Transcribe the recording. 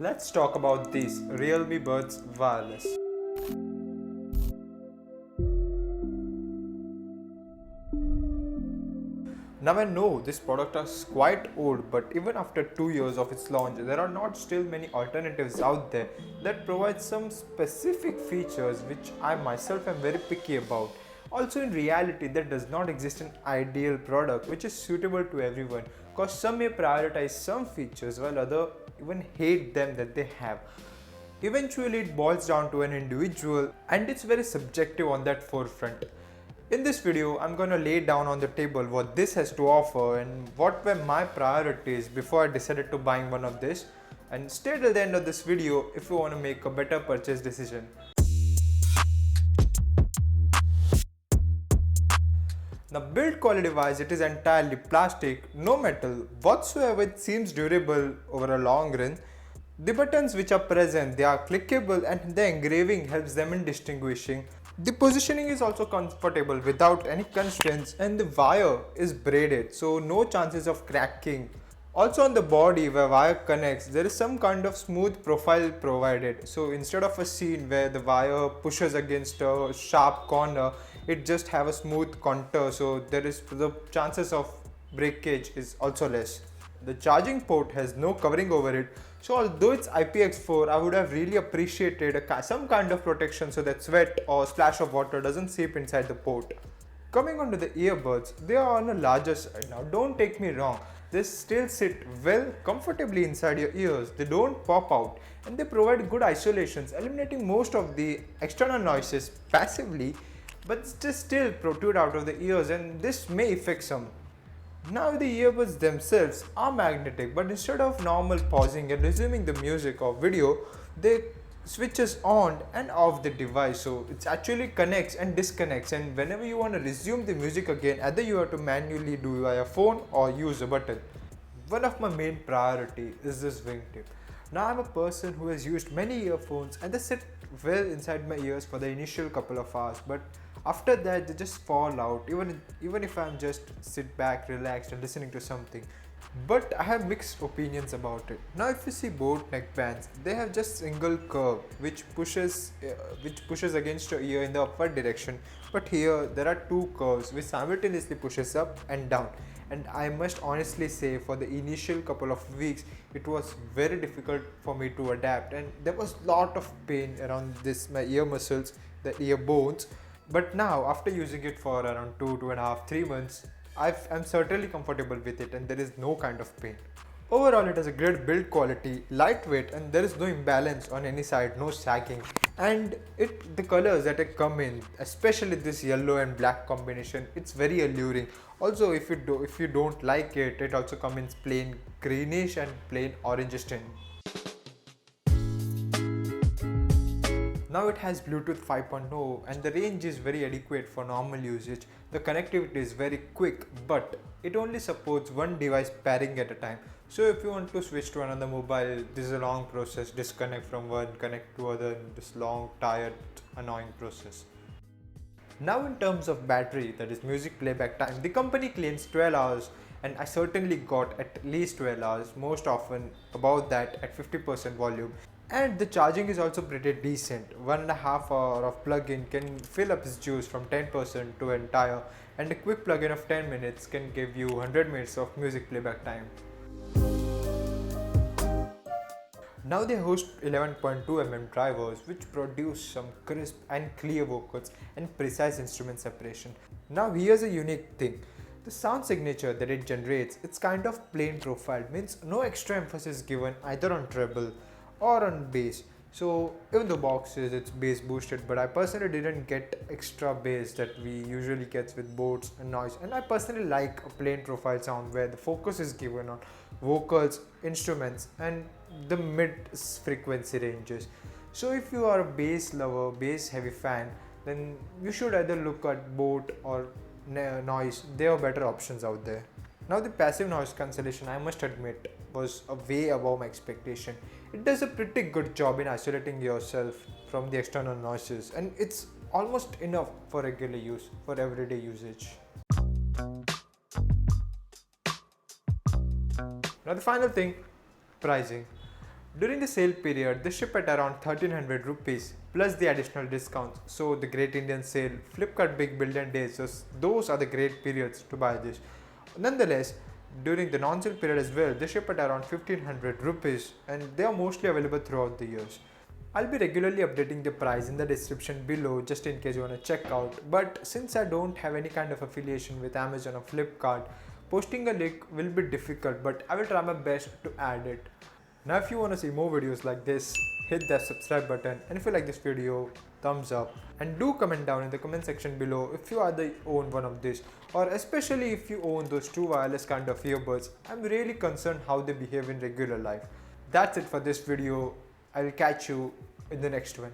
Let's talk about these Realme Buds Wireless. Now I know this product is quite old, but even after 2 years of its launch, there are not still many alternatives out there that provide some specific features which I myself am very picky about. Also, in reality, there does not exist an ideal product which is suitable to everyone, because some may prioritize some features while others even hate them that they have. Eventually, it boils down to an individual and it's very subjective on that forefront. In this video, I'm gonna lay down on the table what this has to offer and what were my priorities before I decided to buying one of this. And stay till the end of this video if you want to make a better purchase decision. Now, build quality wise, it is entirely plastic, no metal whatsoever. It seems durable over a long run. The buttons which are present, they are clickable and the engraving helps them in distinguishing. The positioning is also comfortable without any constraints and the wire is braided, so no chances of cracking. Also on the body where wire connects, there is some kind of smooth profile provided. So instead of a scene where the wire pushes against a sharp corner, it just have a smooth contour, so the chances of breakage is also less. The charging port has no covering over it, so although it's IPX4, I would have really appreciated some kind of protection so that sweat or splash of water doesn't seep inside the port. Coming on to the earbuds, they are on a larger side. Now don't take me wrong, they still sit well comfortably inside your ears, they don't pop out and they provide good isolations, eliminating most of the external noises passively, but just still protrude out of the ears and this may affect some. Now the earbuds themselves are magnetic, but instead of normal pausing and resuming the music or video, they switches on and off the device, so it actually connects and disconnects, and whenever you want to resume the music again, either you have to manually do via phone or use a button. One of my main priority is this wingtip. Now I'm a person who has used many earphones and they sit well inside my ears for the initial couple of hours, but after that they just fall out even if I'm just sit back relaxed and listening to something. But I have mixed opinions about it. Now if you see both neckbands, they have just single curve which pushes against your ear in the upward direction, but here there are two curves which simultaneously pushes up and down, and I must honestly say for the initial couple of weeks it was very difficult for me to adapt and there was lot of pain around my ear muscles, the ear bones. But now after using it for around 2.5, 3 months, I'm certainly comfortable with it and there is no kind of pain. Overall, it has a great build quality, lightweight, and there is no imbalance on any side, no sagging. And the colors that it come in, especially this yellow and black combination, it's very alluring. Also, if you don't like it, it also comes in plain greenish and plain orange tint. Now it has Bluetooth 5.0 and the range is very adequate for normal usage. The connectivity is very quick, but it only supports one device pairing at a time. So if you want to switch to another mobile, this is a long process. Disconnect from one, connect to other, this long, tired, annoying process. Now in terms of battery, that is music playback time, the company claims 12 hours and I certainly got at least 12 hours, most often about that at 50% volume. And the charging is also pretty decent. 1.5 hour of plug-in can fill up its juice from 10% to entire, and a quick plug-in of 10 minutes can give you 100 minutes of music playback time. Now they host 11.2mm drivers which produce some crisp and clear vocals and precise instrument separation. Now here's a unique thing. The sound signature that it generates, it's kind of plain profiled, means no extra emphasis given either on treble or on bass. So even the box says it's bass boosted, but I personally didn't get extra bass that we usually get with boards and noise, and I personally like a plain profile sound where the focus is given on vocals, instruments and the mid frequency ranges. So if you are a bass lover, bass heavy fan, then you should either look at boat or noise. There are better options out there. Now the passive noise cancellation, I must admit, was way above my expectation. It does a pretty good job in isolating yourself from the external noises, and it's almost enough for regular use, for everyday usage. Now the final thing, pricing. During the sale period, they ship at around 1300 rupees plus the additional discounts. So the Great Indian Sale, Flipkart Big Billion Days, so those are the great periods to buy this. Nonetheless, during the non-sale period as well, they ship at around 1500 rupees and they are mostly available throughout the years. I'll be regularly updating the price in the description below just in case you want to check out, but since I don't have any kind of affiliation with Amazon or Flipkart, posting a link will be difficult, but I will try my best to add it. Now if you want to see more videos like this, hit that subscribe button, and if you like this video, thumbs up, and do comment down in the comment section below if you either own one of these, or especially if you own those two wireless kind of earbuds. I'm really concerned how they behave in regular life. That's it for this video. I'll catch you in the next one.